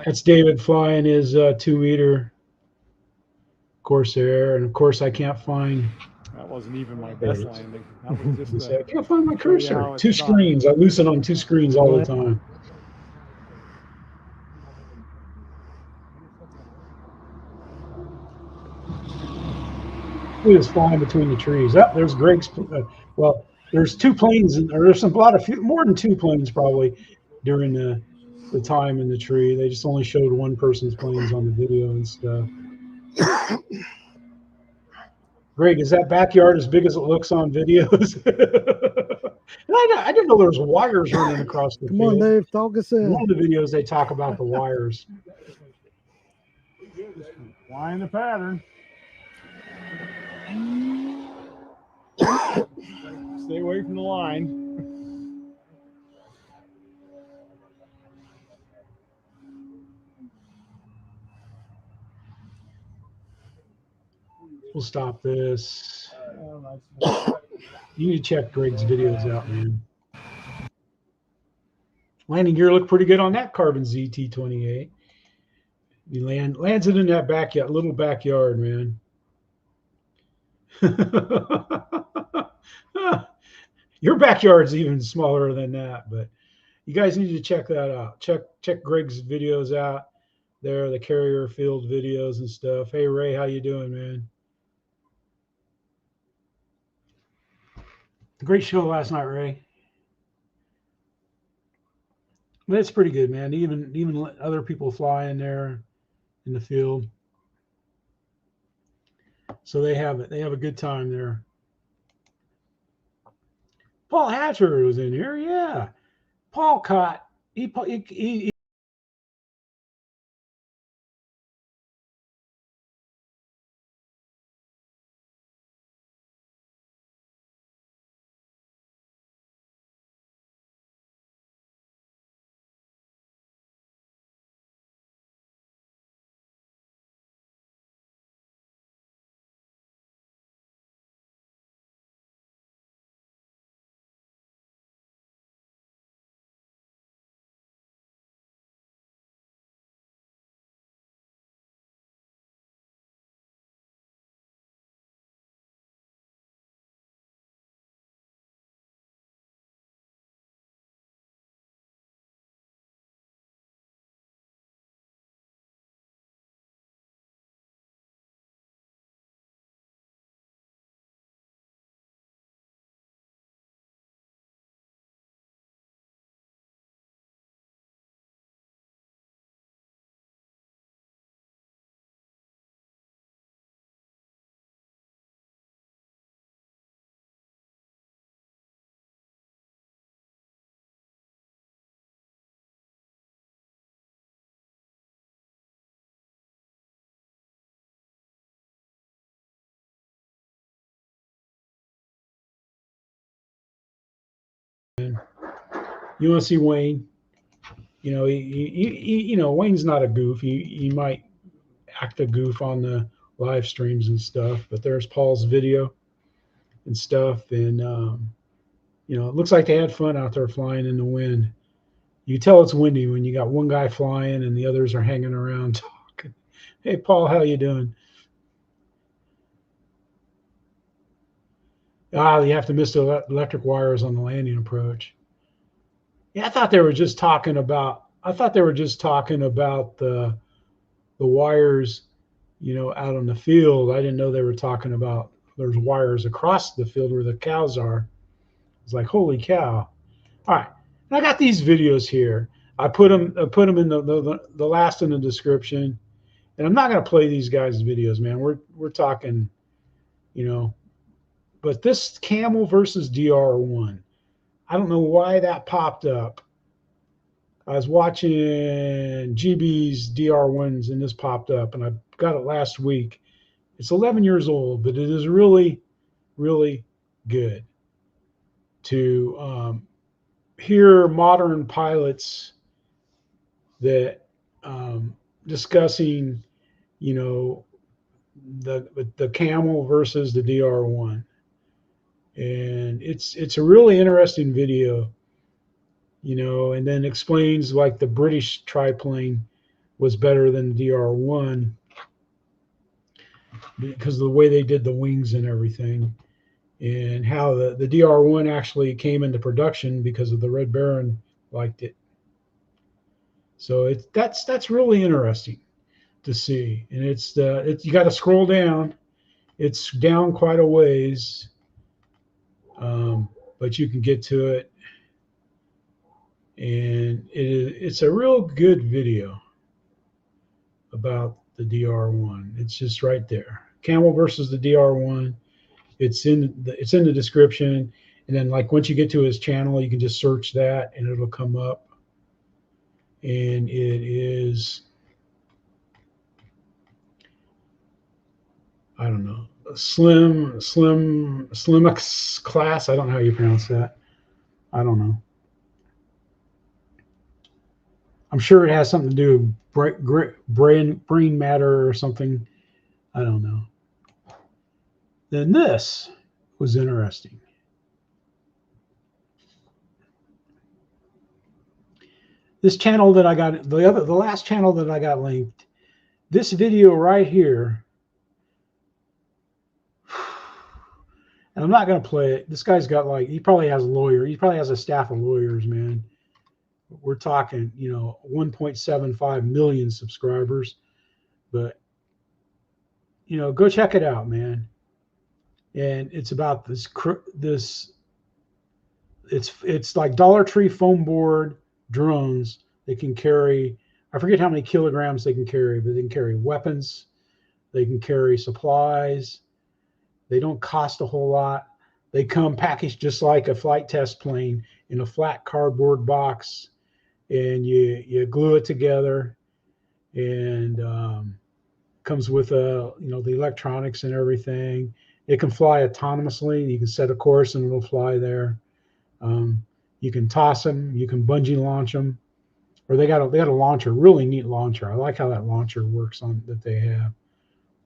That's David flying his 2-meter Corsair, and of course I can't find. That wasn't even my best landing. That was just I can't find my cursor. 2 screens. I loosen on 2 screens all the time. He was flying between the trees. Oh, there's Greg's. Well, there's 2 planes, or there's more than 2 planes probably during the time in the tree. They just only showed one person's planes on the video and stuff. Greg, is that backyard as big as it looks on videos? I didn't know there was wires running across the field. Come on, Dave, talk us in. One of the videos they talk about the wires. flying the pattern. Stay away from the line. We'll stop this. You need to check Greg's videos out, man. Landing gear looked pretty good on that Carbon ZT-28. He lands it in that backyard, little backyard, man. Your backyard's even smaller than that, but you guys need to check that out. Check Greg's videos out there, the carrier field videos and stuff. Hey Ray, how you doing, man? Great show last night, Ray. But it's pretty good, man. Even other people fly in there in the field, so they have a good time there. Paul Hatcher was in here, yeah. Paul caught he you want to see Wayne? You know, he Wayne's not a goof. He might act a goof on the live streams and stuff, but there's Paul's video and stuff, and it looks like they had fun out there flying in the wind. You can tell it's windy when you got one guy flying and the others are hanging around talking. Hey, Paul, how you doing? You have to miss the electric wires on the landing approach. Yeah, I thought they were just talking about the wires out on the field. I didn't know they were talking about there's wires across the field where the cows are. It's like, holy cow. All right. And I got these videos here. I put them in the last in the description. And I'm not going to play these guys' videos, man. We're talking, but this Camel versus DR1. I don't know why that popped up. I was watching GB's DR1s and this popped up, and I got it last week. It's 11 years old, but it is really, really good to hear modern pilots that discussing, the Camel versus the DR1. And it's a really interesting video, and then explains like the British triplane was better than the DR1 because of the way they did the wings and everything, and how the DR1 actually came into production because of the Red Baron liked it. So that's really interesting to see, and you got to scroll down. It's down quite a ways, but you can get to it, and it's a real good video about the DR1. It's just right there. Camel versus the DR1. It's in the description, and then like once you get to his channel, you can just search that, and it'll come up. And it is, I don't know, Slimx class. I don't know how you pronounce that. I don't know. I'm sure it has something to do with brain matter or something. I don't know. Then this was interesting. This channel that I got, the last channel that I got linked, this video right here, and I'm not going to play it. This guy's got he probably has a lawyer. He probably has a staff of lawyers, man. We're talking, 1.75 million subscribers, but, go check it out, man. And it's about this it's like Dollar Tree foam board drones. They can carry, I forget how many kilograms they can carry, but they can carry weapons. They can carry supplies. They don't cost a whole lot. They come packaged just like a flight test plane in a flat cardboard box, and you glue it together, and comes with the electronics and everything. It can fly autonomously. You can set a course and it'll fly there. You can toss them. You can bungee launch them, or they got a launcher, really neat launcher. I like how that launcher works that they have.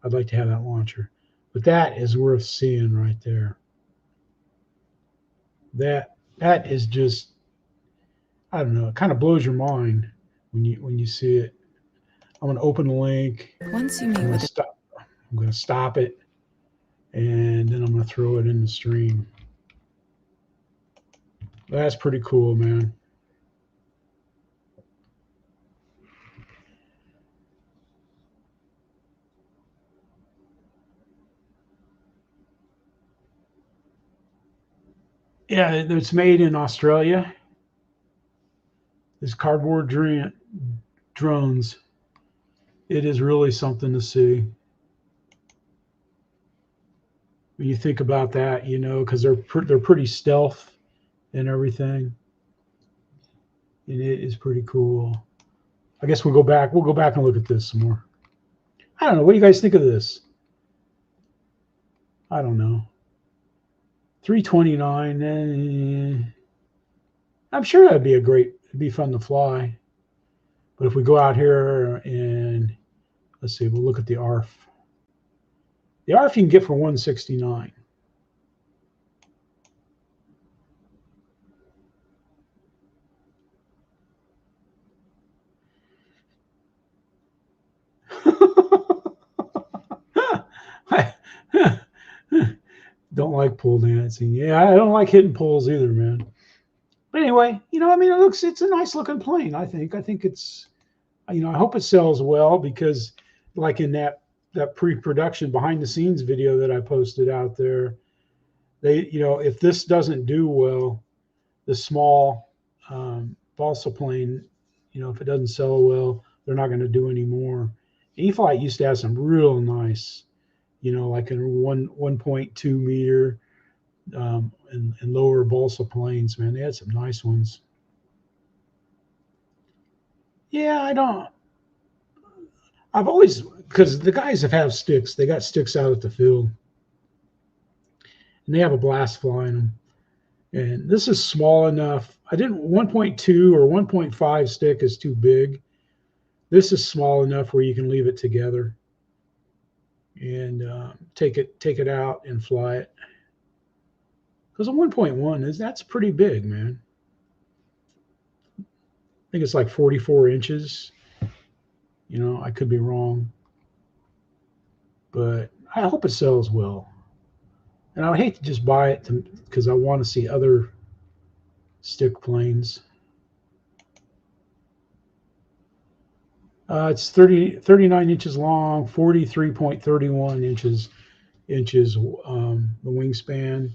I'd like to have that launcher, but that is worth seeing right there. That is just, I don't know. It kind of blows your mind when you see it. I'm going to open the link. Once you meet with I'm going to stop it, and then I'm going to throw it in the stream. That's pretty cool, man. Yeah, it's made in Australia. This cardboard drones. It is really something to see. When you think about that, because they're pretty stealth and everything, and it is pretty cool. I guess we'll go back and look at this some more. I don't know. What do you guys think of this? I don't know. 329. I'm sure it'd be fun to fly. But if we go out here and let's see, we'll look at the ARF. The ARF you can get for $169. Don't like pole dancing. Yeah, I don't like hitting poles either, man. But anyway, it's a nice looking plane. I think it's, I hope it sells well, because like in that that pre-production behind the scenes video that I posted out there. They, if this doesn't do well, the small balsa plane, if it doesn't sell well, they're not going to do any more. E-Flight used to have some real nice, like in 1.2 meter and lower balsa planes, man. They had some nice ones. Yeah, I've always, because the guys have sticks. They got sticks out at the field. And they have a blast fly in them. And this is small enough. 1.2 or 1.5 stick is too big. This is small enough where you can leave it together and take it out and fly it. Because a 1.1 that's pretty big, man. I think it's like 44 inches. I could be wrong, but I hope it sells well. And I would hate to just buy it because I want to see other stick planes. It's 39 inches long, 43.31 inches the wingspan.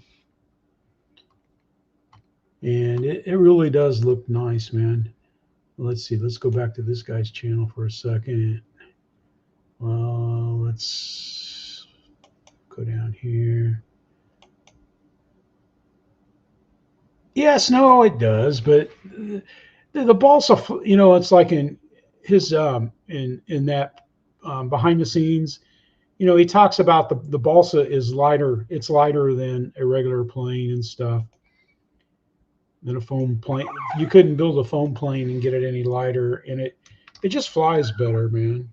And it really does look nice, man. Let's see. Let's go back to this guy's channel for a second. Let's go down here. Yes, no, it does, but the balsa, it's like in his in that behind the scenes, he talks about the balsa is lighter. It's lighter than a regular plane and stuff. Than a foam plane. You couldn't build a foam plane and get it any lighter, and it just flies better, man.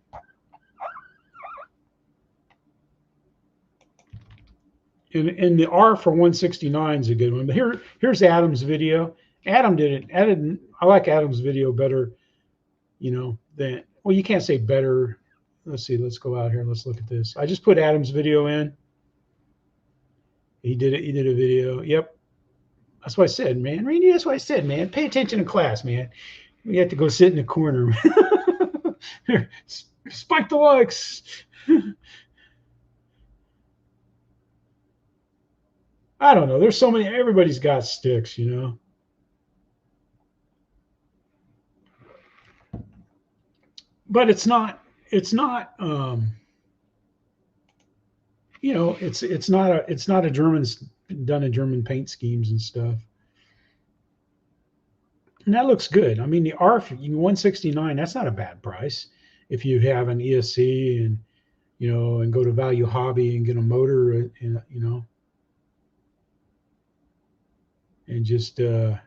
And the R for 169 is a good one. But here's Adam's video. Adam did it. I like Adam's video better, than, well, you can't say better. Let's see. Let's go out here and let's look at this. I just put Adam's video in. He did it. He did a video. Yep. That's what I said, man. Randy, that's what I said, man. Pay attention in class, man. We have to go sit in the corner. Spike the likes. I don't know. There's so many. Everybody's got sticks, But it's not. It's not a German done in German paint schemes and stuff. And that looks good. I mean, the R 169, that's not a bad price. If you have an ESC and, and go to Value Hobby and get a motor, and just, but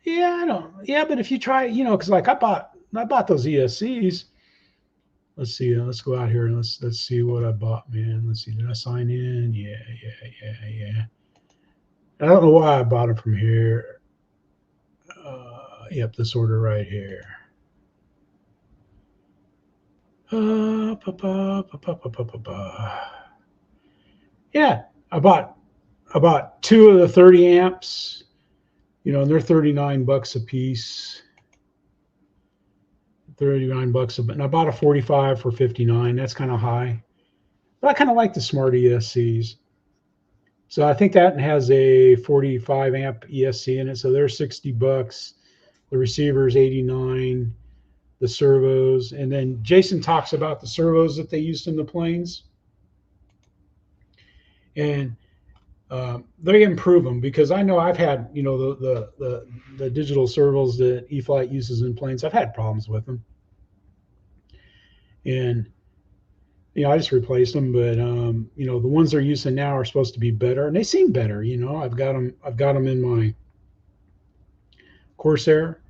if you try, because like I bought those ESCs. Let's see. Let's go out here and let's see what I bought, man. Let's see. Did I sign in? Yeah. I don't know why I bought it from here. Yep, this order right here. Yeah, I bought two of the 30 amps. And they're $39 a piece. $39 a bit. And I bought a 45 for $59. That's kind of high. But I kind of like the Smart ESCs. So I think that has a 45 amp ESC in it. So they're $60. The receiver's $89. The servos. And then Jason talks about the servos that they used in the planes. And they improve them, because I know I've had, the digital servos that E-Flight uses in planes. I've had problems with them, and I just replaced them. But the ones they're using now are supposed to be better, and they seem better. I've got them in my Corsair,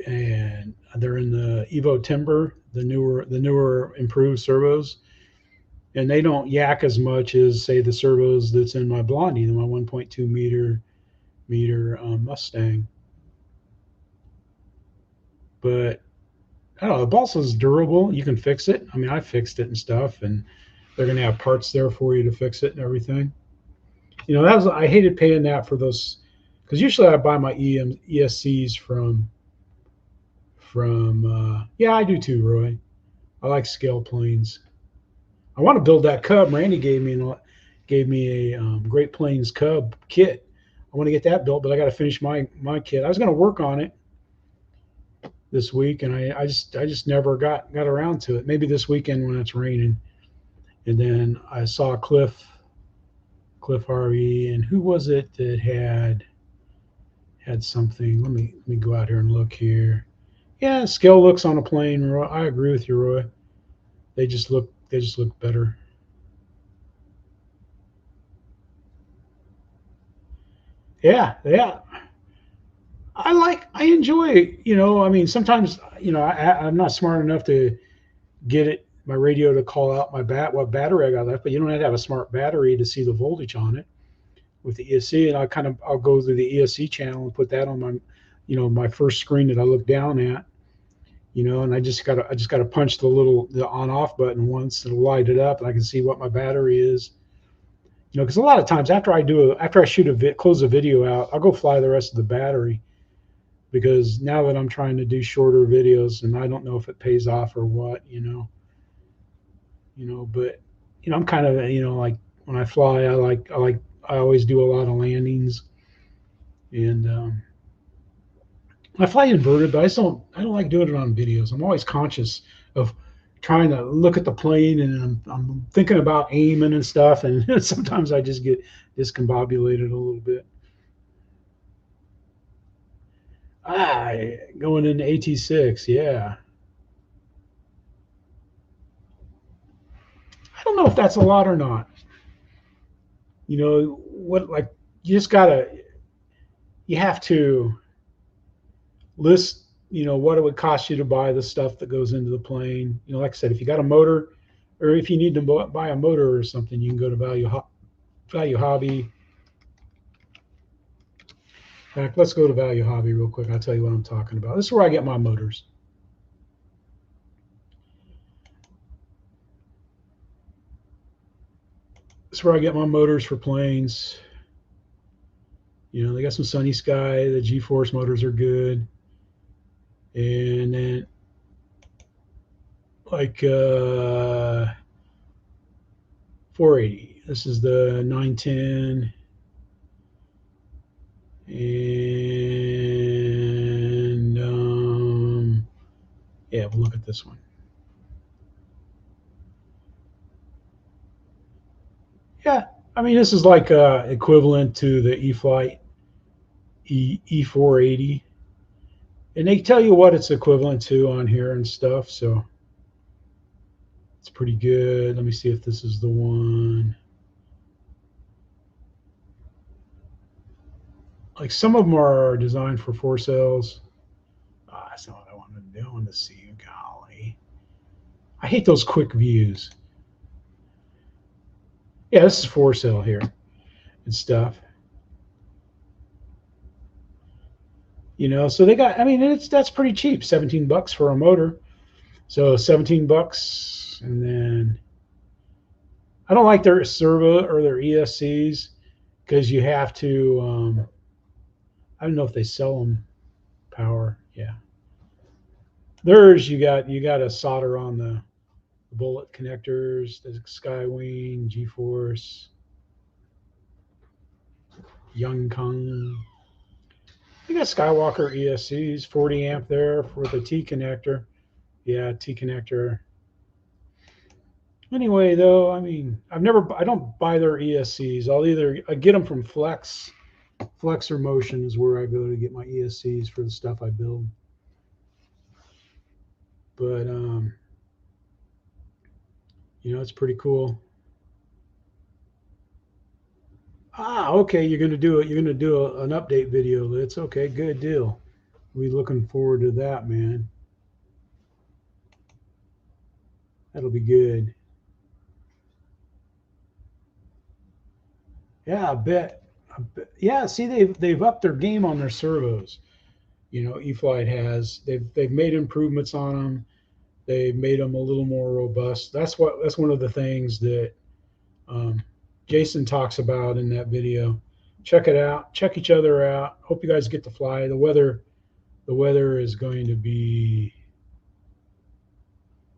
and they're in the Evo Timber, the newer improved servos. And they don't yak as much as, say, the servos that's in my Blondie, my 1.2 meter Mustang. But I don't know, the balsa's durable. You can fix it. I mean, I fixed it and stuff, and they're going to have parts there for you to fix it and everything. I hated paying that for those, because usually I buy my ESCs from from yeah, I do too, Roy. I like scale planes. I want to build that Cub. Randy gave me a Great Plains Cub kit. I want to get that built, but I got to finish my kit. I was going to work on it this week, and I just never got around to it. Maybe this weekend when it's raining. And then I saw Cliff Harvey, and who was it that had something? Let me go out here and look here. Yeah, scale looks on a plane, Roy. I agree with you, Roy. They just look better. Yeah. I enjoy, I mean, sometimes, I'm not smart enough to get my radio to call out what battery I got left, but you don't have to have a smart battery to see the voltage on it with the ESC. And I'll go through the ESC channel and put that on my, my first screen that I look down at, and I just gotta punch the on off button once. It'll light it up and I can see what my battery is. Because a lot of times after I close the video out, I'll go fly the rest of the battery, because now that I'm trying to do shorter videos, and I don't know if it pays off or what, but I'm kind of, like when I fly, I always do a lot of landings, and I fly inverted, but I don't like doing it on videos. I'm always conscious of trying to look at the plane, and I'm thinking about aiming and stuff, and sometimes I just get discombobulated a little bit. Going into AT6, yeah. I don't know if that's a lot or not. You have to list, what it would cost you to buy the stuff that goes into the plane. Like I said, if you got a motor, or if you need to buy a motor or something, you can go to Value Hobby. In fact, let's go to Value Hobby real quick. I'll tell you what I'm talking about. This is where I get my motors. This is where I get my motors for planes. They got some Sunny Sky. The G-Force motors are good. And then like 480. This is the 910. And yeah, we'll look at this one. Yeah, I mean, this is like equivalent to the E-Flight E480, and they tell you what it's equivalent to on here and stuff, so it's pretty good. Let me see if this is the one. Like, some of them are designed for 4 cells. That's not what I wanted to do. I wanted to see. Golly, I hate those quick views. Yeah, this is 4 cell here and stuff. So they got, I mean, that's pretty cheap. $17 for a motor. So $17, and then I don't like their servo or their ESCs, because you have to I don't know if they sell them power. Yeah. Theirs, you got to solder on the bullet connectors, the Skywing, G-Force, Young Kung. You got Skywalker ESCs, 40 amp there for the T connector. Yeah, T connector. Anyway, though, I mean, I don't buy their ESCs. I get them from Flex. Flexor Motion is where I go to get my ESCs for the stuff I build. But it's pretty cool. Okay, you're gonna do an update video. That's okay, good deal. We're looking forward to that, man. That'll be good. Yeah, I bet. Yeah, see, they've upped their game on their servos. E-Flight has. They've made improvements on them. They've made them a little more robust. That's one of the things that Jason talks about in that video. Check it out. Check each other out. Hope you guys get to fly. The weather The weather is going to be,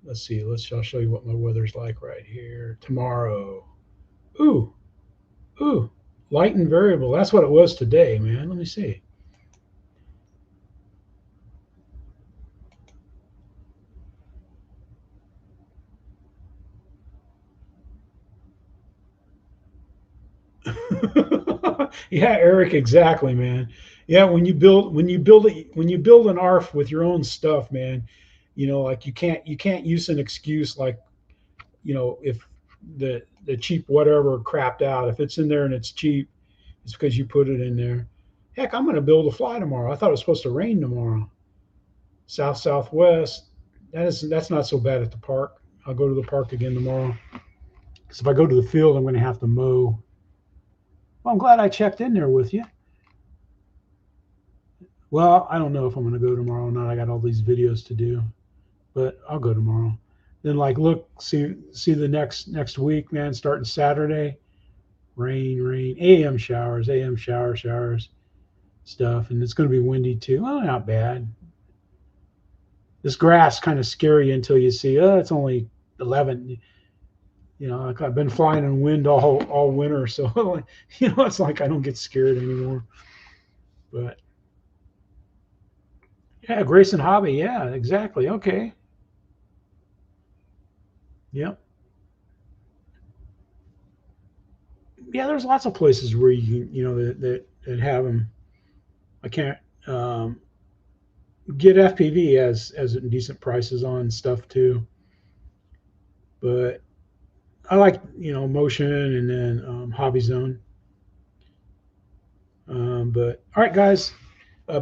let's see, I'll show you what my weather's like right here. Tomorrow. Ooh, light and variable. That's what it was today, man. Let me see. Yeah, Eric, exactly, man. Yeah, when you build an ARF with your own stuff, man, you know, like you can't use an excuse like, you know, if the cheap whatever crapped out. If it's in there and it's cheap, it's because you put it in there. Heck, I'm going to build a fly tomorrow. I thought it was supposed to rain tomorrow. Southwest. That's not so bad at the park. I'll go to the park again tomorrow. Because if I go to the field, I'm going to have to mow. Well, I'm glad I checked in there with you. Well, I don't know if I'm going to go tomorrow or not. I got all these videos to do, but I'll go tomorrow. Then, like, look, see the next week, man. Starting Saturday, rain, AM showers, stuff, and it's going to be windy too. Well, not bad. This grass kind of scary until you see, it's only 11. You know, like I've been flying in wind all winter, so you know, it's like I don't get scared anymore. But yeah, Grayson Hobby, yeah, exactly. Okay. Yep. Yeah, there's lots of places where you know that have them. I can't get FPV as decent prices on stuff too. But I like, you know, Motion and then Hobby Zone. But all right, guys,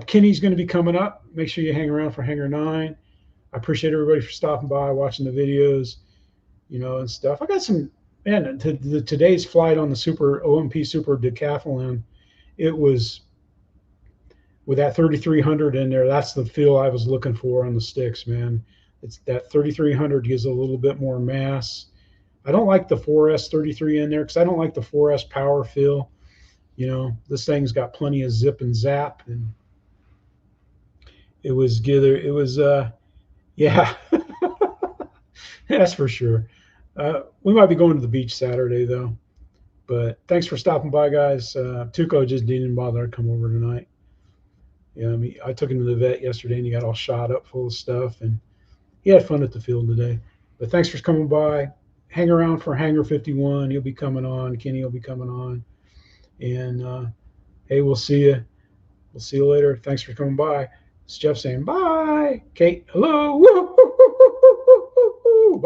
Kenny's going to be coming up. Make sure you hang around for Hangar 9. I appreciate everybody for stopping by, watching the videos, you know, and stuff. I got some, man, today's flight on the OMP Super Decathlon, it was with that 3300 in there. That's the feel I was looking for on the sticks, man. It's that 3300 gives a little bit more mass. I don't like the 4S 33 in there because I don't like the 4S power feel. You know, this thing's got plenty of zip and zap, and it was yeah, that's for sure. We might be going to the beach Saturday though, but thanks for stopping by, guys. Tuco just didn't bother to come over tonight. Yeah, I mean, I took him to the vet yesterday and he got all shot up full of stuff, and he had fun at the field today. But thanks for coming by. Hang around for Hangar 51. He'll be coming on. Kenny will be coming on. And hey, we'll see you. We'll see you later. Thanks for coming by. It's Jeff saying bye. Kate, hello. Woo!